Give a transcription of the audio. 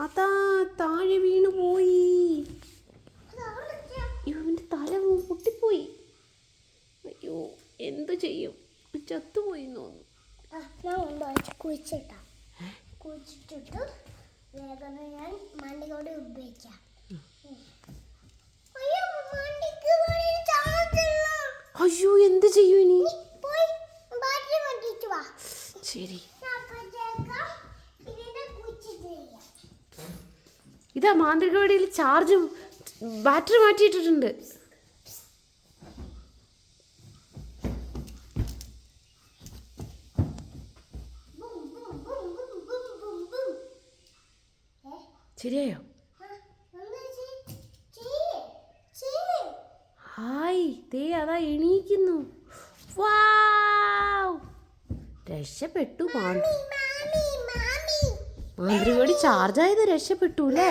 അതാ താഴെ വീണു പോയി. ഇവന്റെ തല പൊട്ടിപ്പോയി. അയ്യോ, എന്തു ചെയ്യും? ചത്തുപോയി തോന്നുന്നു. കുഴിച്ചിട്ടിട്ട് വേഗം ഞാൻ മണ്ണിനോട് ഉപയോഗിക്കാം. അയ്യോ, എന്ത് ചെയ്യും ഇനി? ശരി, ഇതാ മാന്ത്രികവടിയിൽ ചാർജ് ബാറ്ററി മാറ്റിയിട്ടിട്ടുണ്ട്. ശരിയായോ? ഹായ്, ദേ അതാ എണീക്കുന്നു. രക്ഷപ്പെട്ടു. മാന്ത്രികവടി ചാർജായത് രക്ഷപ്പെട്ടു അല്ലേ?